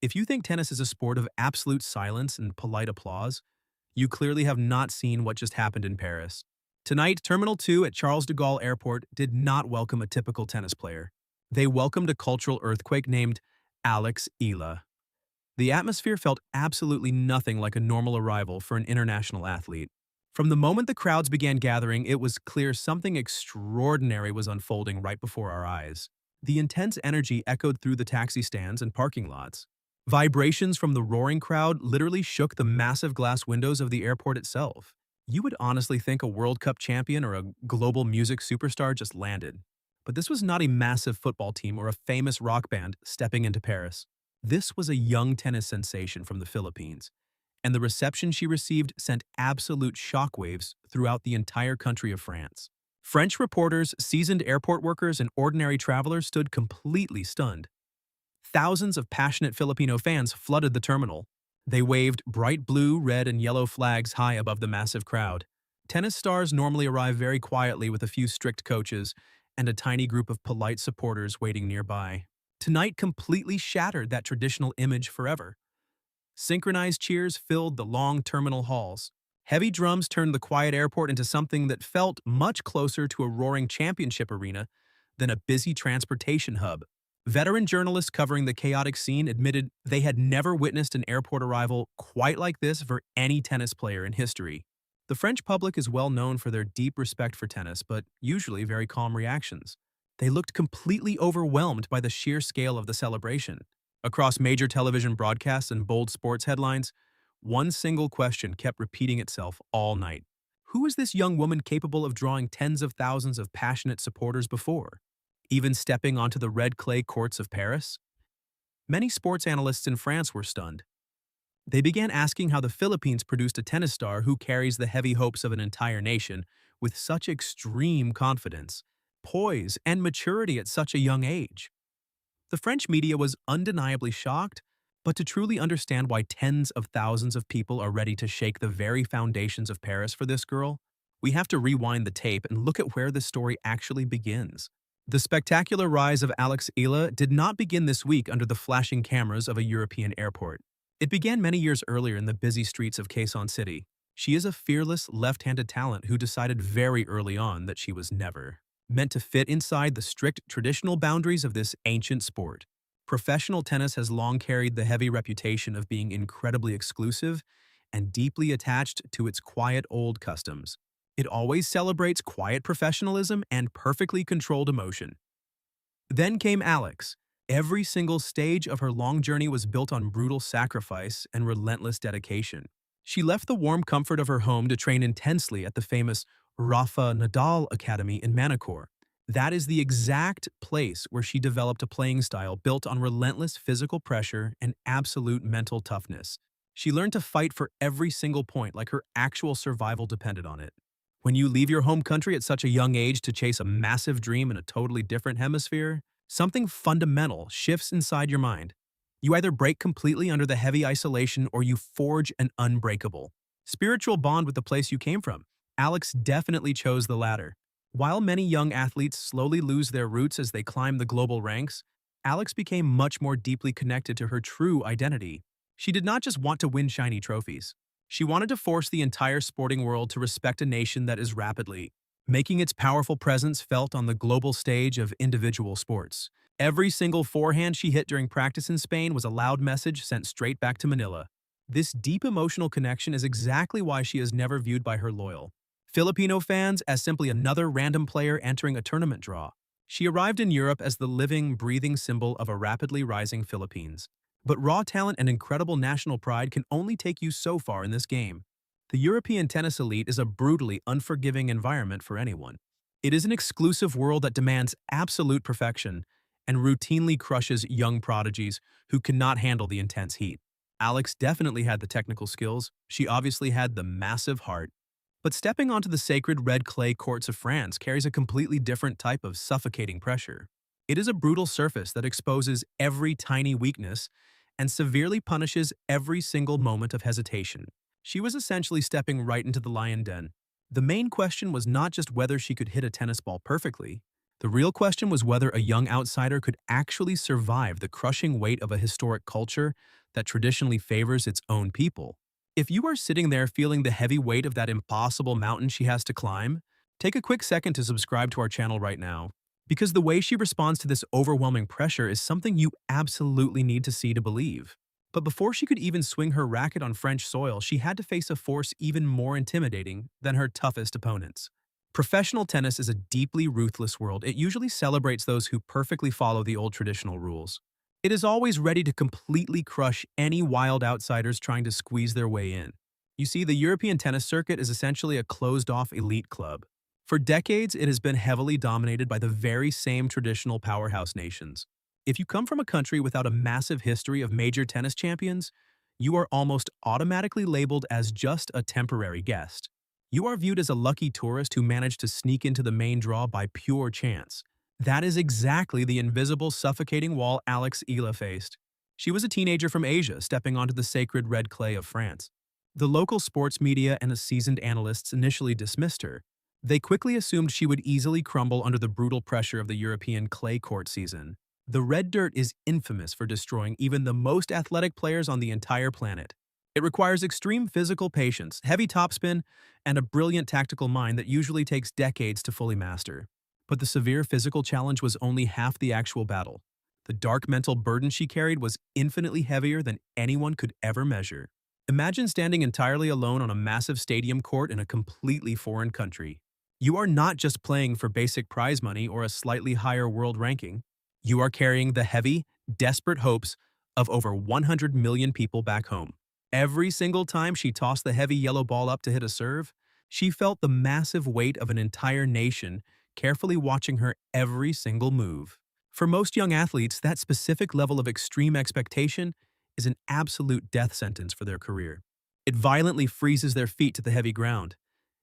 If you think tennis is a sport of absolute silence and polite applause, you clearly have not seen what just happened in Paris. Tonight, Terminal 2 at Charles de Gaulle Airport did not welcome a typical tennis player. They welcomed a cultural earthquake named Alex Eala. The atmosphere felt absolutely nothing like a normal arrival for an international athlete. From the moment the crowds began gathering, it was clear something extraordinary was unfolding right before our eyes. The intense energy echoed through the taxi stands and parking lots. Vibrations from the roaring crowd literally shook the massive glass windows of the airport itself. You would honestly think a World Cup champion or a global music superstar just landed. But this was not a massive football team or a famous rock band stepping into Paris. This was a young tennis sensation from the Philippines, and the reception she received sent absolute shockwaves throughout the entire country of France. French reporters, seasoned airport workers, and ordinary travelers stood completely stunned. Thousands of passionate Filipino fans flooded the terminal. They waved bright blue, red, and yellow flags high above the massive crowd. Tennis stars normally arrive very quietly with a few strict coaches and a tiny group of polite supporters waiting nearby. Tonight completely shattered that traditional image forever. Synchronized cheers filled the long terminal halls. Heavy drums turned the quiet airport into something that felt much closer to a roaring championship arena than a busy transportation hub. Veteran journalists covering the chaotic scene admitted they had never witnessed an airport arrival quite like this for any tennis player in history. The French public is well known for their deep respect for tennis, but usually very calm reactions. They looked completely overwhelmed by the sheer scale of the celebration. Across major television broadcasts and bold sports headlines, one single question kept repeating itself all night. Who is this young woman capable of drawing tens of thousands of passionate supporters before? Even stepping onto the red clay courts of Paris? Many sports analysts in France were stunned. They began asking how the Philippines produced a tennis star who carries the heavy hopes of an entire nation with such extreme confidence, poise, and maturity at such a young age. The French media was undeniably shocked, but to truly understand why tens of thousands of people are ready to shake the very foundations of Paris for this girl, we have to rewind the tape and look at where the story actually begins. The spectacular rise of Alex Eala did not begin this week under the flashing cameras of a European airport. It began many years earlier in the busy streets of Quezon City. She is a fearless, left-handed talent who decided very early on that she was never meant to fit inside the strict traditional boundaries of this ancient sport. Professional tennis has long carried the heavy reputation of being incredibly exclusive and deeply attached to its quiet old customs. It always celebrates quiet professionalism and perfectly controlled emotion. Then came Alex. Every single stage of her long journey was built on brutal sacrifice and relentless dedication. She left the warm comfort of her home to train intensely at the famous Rafa Nadal Academy in Manacor. That is the exact place where she developed a playing style built on relentless physical pressure and absolute mental toughness. She learned to fight for every single point like her actual survival depended on it. When you leave your home country at such a young age to chase a massive dream in a totally different hemisphere, something fundamental shifts inside your mind. You either break completely under the heavy isolation or you forge an unbreakable spiritual bond with the place you came from. Alex definitely chose the latter. While many young athletes slowly lose their roots as they climb the global ranks, Alex became much more deeply connected to her true identity. She did not just want to win shiny trophies. She wanted to force the entire sporting world to respect a nation that is rapidly making its powerful presence felt on the global stage of individual sports. Every single forehand she hit during practice in Spain was a loud message sent straight back to Manila. This deep emotional connection is exactly why she is never viewed by her loyal Filipino fans as simply another random player entering a tournament draw. She arrived in Europe as the living, breathing symbol of a rapidly rising Philippines. But raw talent and incredible national pride can only take you so far in this game. The European tennis elite is a brutally unforgiving environment for anyone. It is an exclusive world that demands absolute perfection and routinely crushes young prodigies who cannot handle the intense heat. Alex definitely had the technical skills. She obviously had the massive heart. But stepping onto the sacred red clay courts of France carries a completely different type of suffocating pressure. It is a brutal surface that exposes every tiny weakness and severely punishes every single moment of hesitation. She was essentially stepping right into the lion den. The main question was not just whether she could hit a tennis ball perfectly, The real question was whether a young outsider could actually survive the crushing weight of a historic culture that traditionally favors its own people. If you are sitting there feeling the heavy weight of that impossible mountain she has to climb, take a quick second to subscribe to our channel right now, because the way she responds to this overwhelming pressure is something you absolutely need to see to believe. But before she could even swing her racket on French soil, she had to face a force even more intimidating than her toughest opponents. Professional tennis is a deeply ruthless world. It usually celebrates those who perfectly follow the old traditional rules. It is always ready to completely crush any wild outsiders trying to squeeze their way in. You see, the European tennis circuit is essentially a closed-off elite club. For decades, it has been heavily dominated by the very same traditional powerhouse nations. If you come from a country without a massive history of major tennis champions, you are almost automatically labeled as just a temporary guest. You are viewed as a lucky tourist who managed to sneak into the main draw by pure chance. That is exactly the invisible, suffocating wall Eala faced. She was a teenager from Asia stepping onto the sacred red clay of France. The local sports media and the seasoned analysts initially dismissed her. They quickly assumed she would easily crumble under the brutal pressure of the European clay court season. The red dirt is infamous for destroying even the most athletic players on the entire planet. It requires extreme physical patience, heavy topspin, and a brilliant tactical mind that usually takes decades to fully master. But the severe physical challenge was only half the actual battle. The dark mental burden she carried was infinitely heavier than anyone could ever measure. Imagine standing entirely alone on a massive stadium court in a completely foreign country. You are not just playing for basic prize money or a slightly higher world ranking. You are carrying the heavy, desperate hopes of over 100 million people back home. Every single time she tossed the heavy yellow ball up to hit a serve, she felt the massive weight of an entire nation carefully watching her every single move. For most young athletes, that specific level of extreme expectation is an absolute death sentence for their career. It violently freezes their feet to the heavy ground.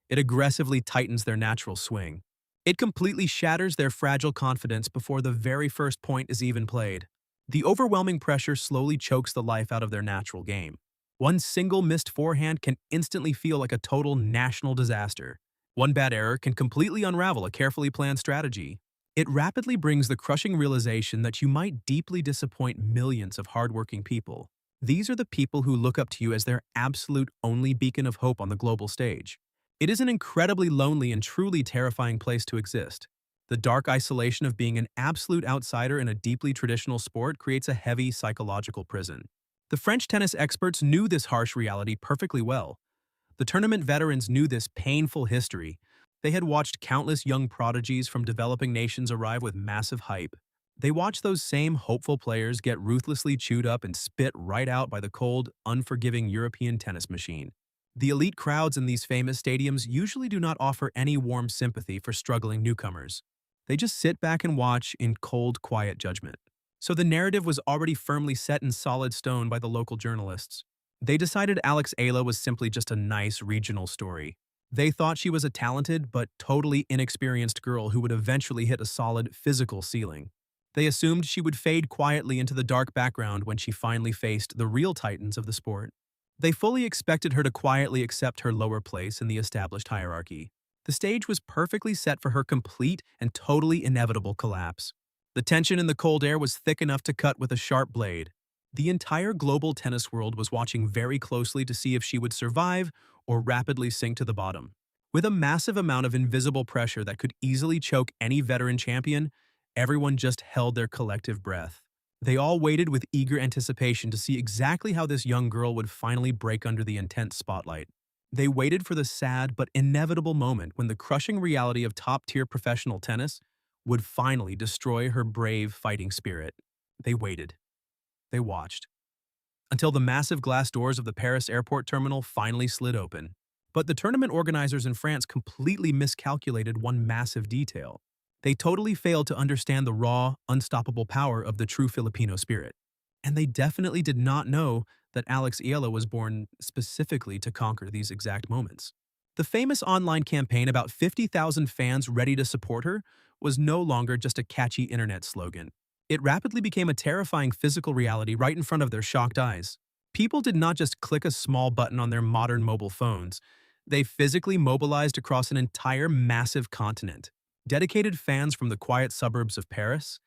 It aggressively tightens their natural swing. It completely shatters their fragile confidence before the very first point is even played. The overwhelming pressure slowly chokes the life out of their natural game. One single missed forehand can instantly feel like a total national disaster. One bad error can completely unravel a carefully planned strategy. It rapidly brings the crushing realization that you might deeply disappoint millions of hardworking people. These are the people who look up to you as their absolute only beacon of hope on the global stage. It is an incredibly lonely and truly terrifying place to exist. The dark isolation of being an absolute outsider in a deeply traditional sport creates a heavy psychological prison. The French tennis experts knew this harsh reality perfectly well. The tournament veterans knew this painful history. They had watched countless young prodigies from developing nations arrive with massive hype. They watched those same hopeful players get ruthlessly chewed up and spit right out by the cold, unforgiving European tennis machine. The elite crowds in these famous stadiums usually do not offer any warm sympathy for struggling newcomers. They just sit back and watch in cold, quiet judgment. So the narrative was already firmly set in solid stone by the local journalists. They decided Eala was simply just a nice regional story. They thought she was a talented but totally inexperienced girl who would eventually hit a solid physical ceiling. They assumed she would fade quietly into the dark background when she finally faced the real titans of the sport. They fully expected her to quietly accept her lower place in the established hierarchy. The stage was perfectly set for her complete and totally inevitable collapse. The tension in the cold air was thick enough to cut with a sharp blade. The entire global tennis world was watching very closely to see if she would survive or rapidly sink to the bottom. With a massive amount of invisible pressure that could easily choke any veteran champion, everyone just held their collective breath. They all waited with eager anticipation to see exactly how this young girl would finally break under the intense spotlight. They waited for the sad but inevitable moment when the crushing reality of top-tier professional tennis would finally destroy her brave fighting spirit. They waited. They watched. Until the massive glass doors of the Paris airport terminal finally slid open. But the tournament organizers in France completely miscalculated one massive detail. They totally failed to understand the raw, unstoppable power of the true Filipino spirit. And they definitely did not know that Eala was born specifically to conquer these exact moments. The famous online campaign about 50,000 fans ready to support her was no longer just a catchy internet slogan. It rapidly became a terrifying physical reality right in front of their shocked eyes. People did not just click a small button on their modern mobile phones. They physically mobilized across an entire massive continent. Dedicated fans from the quiet suburbs of Paris,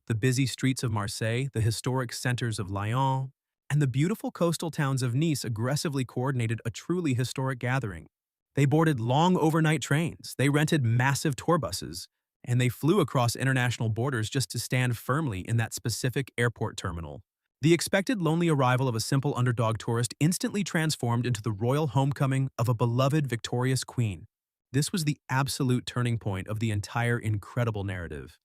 the busy streets of Marseille, the historic centers of Lyon, and the beautiful coastal towns of Nice aggressively coordinated a truly historic gathering. They boarded long overnight trains, they rented massive tour buses, and they flew across international borders just to stand firmly in that specific airport terminal. The expected lonely arrival of a simple underdog tourist instantly transformed into the royal homecoming of a beloved victorious queen. This was the absolute turning point of the entire incredible narrative.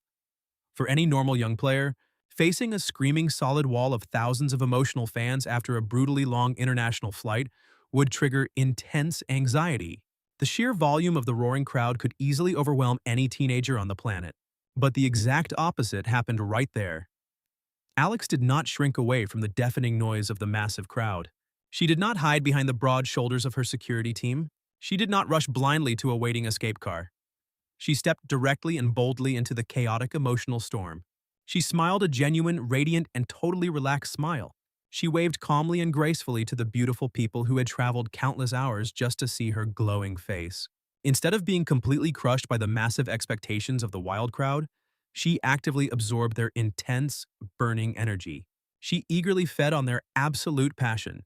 For any normal young player, facing a screaming solid wall of thousands of emotional fans after a brutally long international flight would trigger intense anxiety. The sheer volume of the roaring crowd could easily overwhelm any teenager on the planet. But the exact opposite happened right there. Alex did not shrink away from the deafening noise of the massive crowd. She did not hide behind the broad shoulders of her security team. She did not rush blindly to a waiting escape car. She stepped directly and boldly into the chaotic emotional storm. She smiled a genuine, radiant, and totally relaxed smile. She waved calmly and gracefully to the beautiful people who had traveled countless hours just to see her glowing face. Instead of being completely crushed by the massive expectations of the wild crowd, she actively absorbed their intense, burning energy. She eagerly fed on their absolute passion.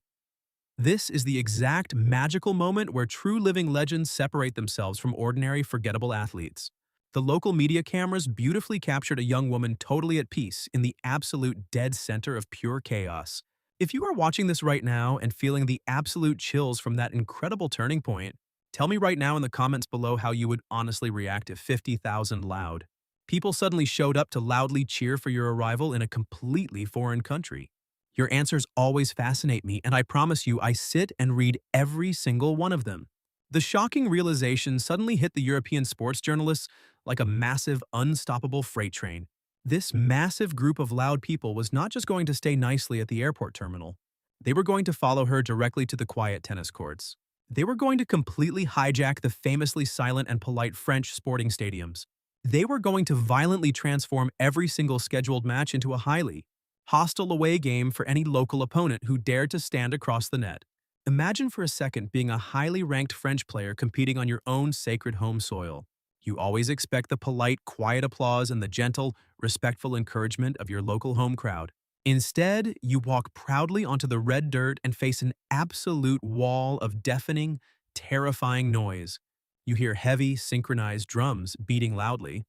This is the exact magical moment where true living legends separate themselves from ordinary, forgettable athletes. The local media cameras beautifully captured a young woman totally at peace in the absolute dead center of pure chaos. If you are watching this right now and feeling the absolute chills from that incredible turning point, tell me right now in the comments below how you would honestly react if 50,000 loud people suddenly showed up to loudly cheer for your arrival in a completely foreign country. Your answers always fascinate me, and I promise you I sit and read every single one of them. The shocking realization suddenly hit the European sports journalists like a massive, unstoppable freight train. This massive group of loud people was not just going to stay nicely at the airport terminal. They were going to follow her directly to the quiet tennis courts. They were going to completely hijack the famously silent and polite French sporting stadiums. They were going to violently transform every single scheduled match into a highly hostile away game for any local opponent who dared to stand across the net. Imagine for a second being a highly ranked French player competing on your own sacred home soil. You always expect the polite, quiet applause and the gentle, respectful encouragement of your local home crowd. Instead, you walk proudly onto the red dirt and face an absolute wall of deafening, terrifying noise. You hear heavy, synchronized drums beating loudly.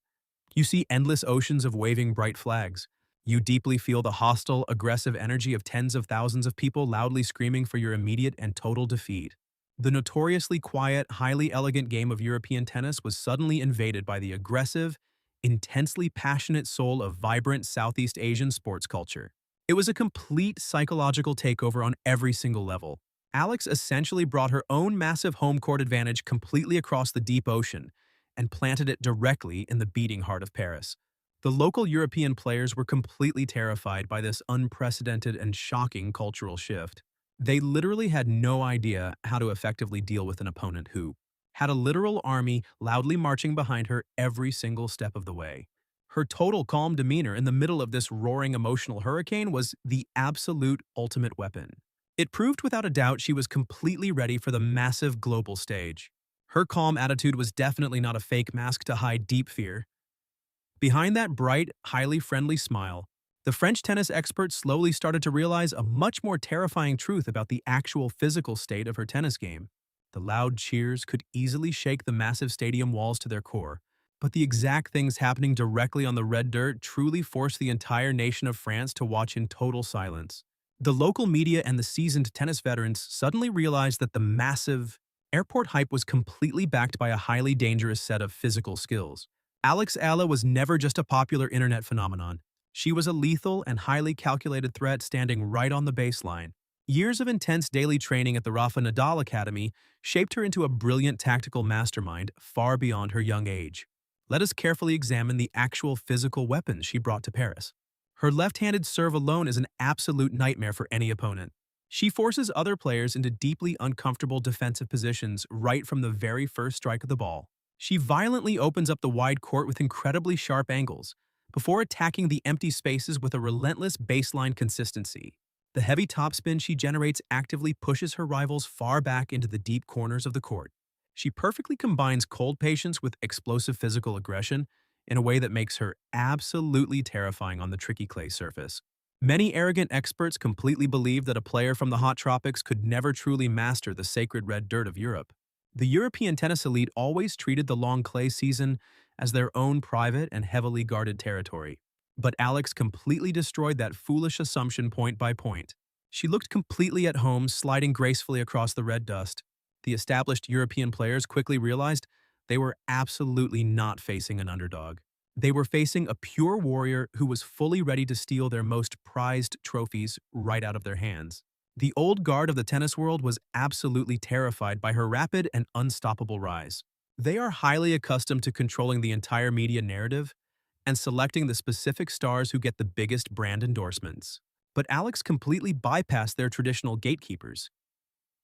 You see endless oceans of waving bright flags. You deeply feel the hostile, aggressive energy of tens of thousands of people loudly screaming for your immediate and total defeat. The notoriously quiet, highly elegant game of European tennis was suddenly invaded by the aggressive, intensely passionate soul of vibrant Southeast Asian sports culture. It was a complete psychological takeover on every single level. Alex essentially brought her own massive home court advantage completely across the deep ocean and planted it directly in the beating heart of Paris. The local European players were completely terrified by this unprecedented and shocking cultural shift. They literally had no idea how to effectively deal with an opponent who had a literal army loudly marching behind her every single step of the way. Her total calm demeanor in the middle of this roaring emotional hurricane was the absolute ultimate weapon. It proved without a doubt she was completely ready for the massive global stage. Her calm attitude was definitely not a fake mask to hide deep fear. Behind that bright, highly friendly smile, the French tennis expert slowly started to realize a much more terrifying truth about the actual physical state of her tennis game. The loud cheers could easily shake the massive stadium walls to their core, but the exact things happening directly on the red dirt truly forced the entire nation of France to watch in total silence. The local media and the seasoned tennis veterans suddenly realized that the massive airport hype was completely backed by a highly dangerous set of physical skills. Eala was never just a popular internet phenomenon. She was a lethal and highly calculated threat standing right on the baseline. Years of intense daily training at the Rafa Nadal Academy shaped her into a brilliant tactical mastermind far beyond her young age. Let us carefully examine the actual physical weapons she brought to Paris. Her left-handed serve alone is an absolute nightmare for any opponent. She forces other players into deeply uncomfortable defensive positions right from the very first strike of the ball. She violently opens up the wide court with incredibly sharp angles, before attacking the empty spaces with a relentless baseline consistency. The heavy topspin she generates actively pushes her rivals far back into the deep corners of the court. She perfectly combines cold patience with explosive physical aggression in a way that makes her absolutely terrifying on the tricky clay surface. Many arrogant experts completely believe that a player from the hot tropics could never truly master the sacred red dirt of Europe. The European tennis elite always treated the long clay season as their own private and heavily guarded territory. But Alex completely destroyed that foolish assumption point by point. She looked completely at home, sliding gracefully across the red dust. The established European players quickly realized they were absolutely not facing an underdog. They were facing a pure warrior who was fully ready to steal their most prized trophies right out of their hands. The old guard of the tennis world was absolutely terrified by her rapid and unstoppable rise. They are highly accustomed to controlling the entire media narrative and selecting the specific stars who get the biggest brand endorsements. But Alex completely bypassed their traditional gatekeepers.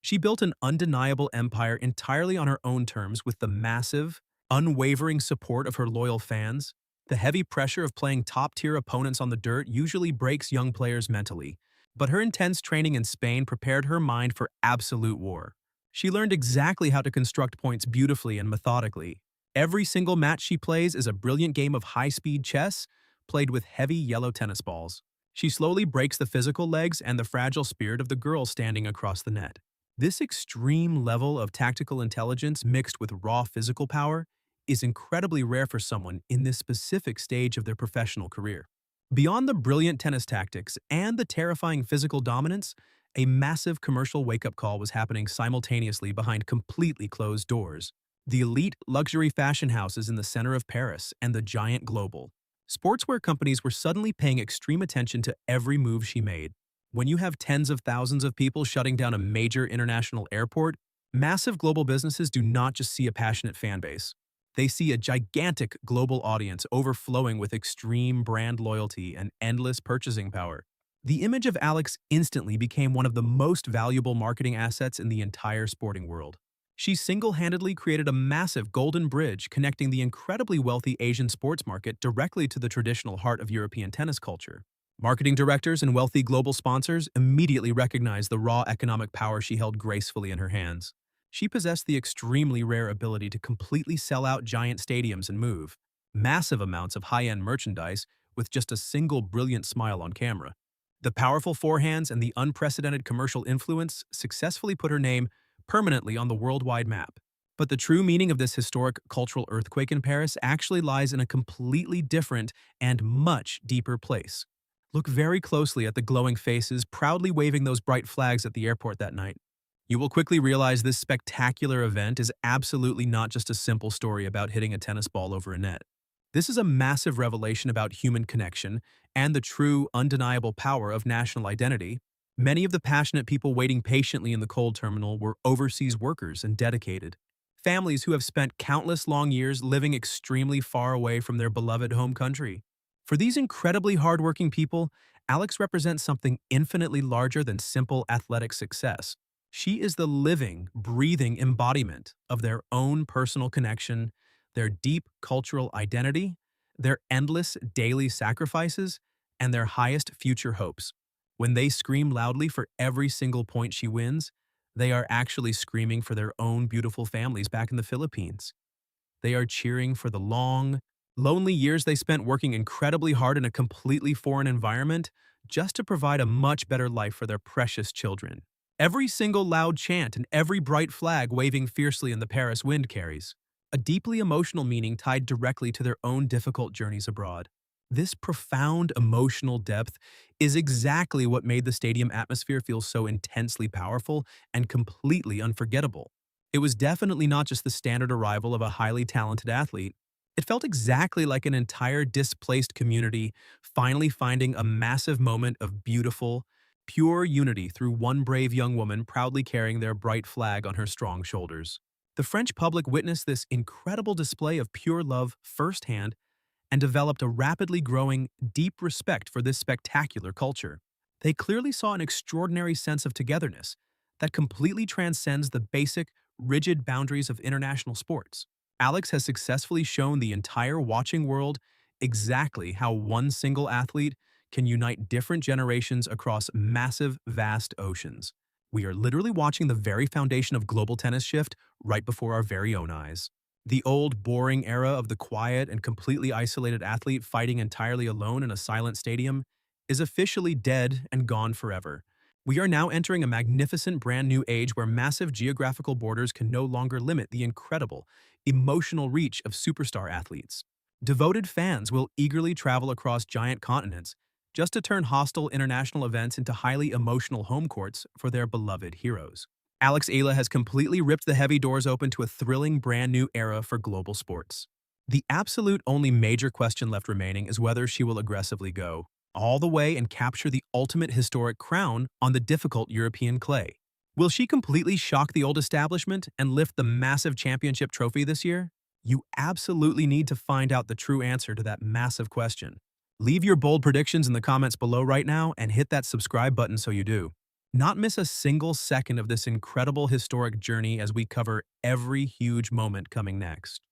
She built an undeniable empire entirely on her own terms with the massive, unwavering support of her loyal fans. The heavy pressure of playing top-tier opponents on the dirt usually breaks young players mentally, but her intense training in Spain prepared her mind for absolute war. She learned exactly how to construct points beautifully and methodically. Every single match she plays is a brilliant game of high-speed chess played with heavy yellow tennis balls. She slowly breaks the physical legs and the fragile spirit of the girl standing across the net. This extreme level of tactical intelligence mixed with raw physical power is incredibly rare for someone in this specific stage of their professional career. Beyond the brilliant tennis tactics and the terrifying physical dominance, a massive commercial wake-up call was happening simultaneously behind completely closed doors. The elite luxury fashion houses in the center of Paris and the giant global sportswear companies were suddenly paying extreme attention to every move she made. When you have tens of thousands of people shutting down a major international airport, massive global businesses do not just see a passionate fan base. They see a gigantic global audience overflowing with extreme brand loyalty and endless purchasing power. The image of Alex instantly became one of the most valuable marketing assets in the entire sporting world. She single-handedly created a massive golden bridge connecting the incredibly wealthy Asian sports market directly to the traditional heart of European tennis culture. Marketing directors and wealthy global sponsors immediately recognized the raw economic power she held gracefully in her hands. She possessed the extremely rare ability to completely sell out giant stadiums and move massive amounts of high-end merchandise with just a single brilliant smile on camera. The powerful forehands and the unprecedented commercial influence successfully put her name permanently on the worldwide map. But the true meaning of this historic cultural earthquake in Paris actually lies in a completely different and much deeper place. Look very closely at the glowing faces proudly waving those bright flags at the airport that night. You will quickly realize this spectacular event is absolutely not just a simple story about hitting a tennis ball over a net. This is a massive revelation about human connection and the true, undeniable power of national identity. Many of the passionate people waiting patiently in the cold terminal were overseas workers and dedicated. Families who have spent countless long years living extremely far away from their beloved home country. For these incredibly hardworking people, Alex represents something infinitely larger than simple athletic success. She is the living, breathing embodiment of their own personal connection, their deep cultural identity, their endless daily sacrifices, and their highest future hopes. When they scream loudly for every single point she wins, they are actually screaming for their own beautiful families back in the Philippines. They are cheering for the long, lonely years they spent working incredibly hard in a completely foreign environment just to provide a much better life for their precious children. Every single loud chant and every bright flag waving fiercely in the Paris wind carries a deeply emotional meaning tied directly to their own difficult journeys abroad. This profound emotional depth is exactly what made the stadium atmosphere feel so intensely powerful and completely unforgettable. It was definitely not just the standard arrival of a highly talented athlete. It felt exactly like an entire displaced community finally finding a massive moment of beautiful, pure unity through one brave young woman proudly carrying their bright flag on her strong shoulders. The French public witnessed this incredible display of pure love firsthand and developed a rapidly growing, deep respect for this spectacular culture. They clearly saw an extraordinary sense of togetherness that completely transcends the basic, rigid boundaries of international sports. Alex has successfully shown the entire watching world exactly how one single athlete can unite different generations across massive, vast oceans. We are literally watching the very foundation of global tennis shift right before our very own eyes. The old, boring era of the quiet and completely isolated athlete fighting entirely alone in a silent stadium is officially dead and gone forever. We are now entering a magnificent brand new age where massive geographical borders can no longer limit the incredible, emotional reach of superstar athletes. Devoted fans will eagerly travel across giant continents just to turn hostile international events into highly emotional home courts for their beloved heroes. Eala has completely ripped the heavy doors open to a thrilling brand new era for global sports. The absolute only major question left remaining is whether she will aggressively go all the way and capture the ultimate historic crown on the difficult European clay. Will she completely shock the old establishment and lift the massive championship trophy this year? You absolutely need to find out the true answer to that massive question. Leave your bold predictions in the comments below right now and hit that subscribe button so you do not miss a single second of this incredible historic journey as we cover every huge moment coming next.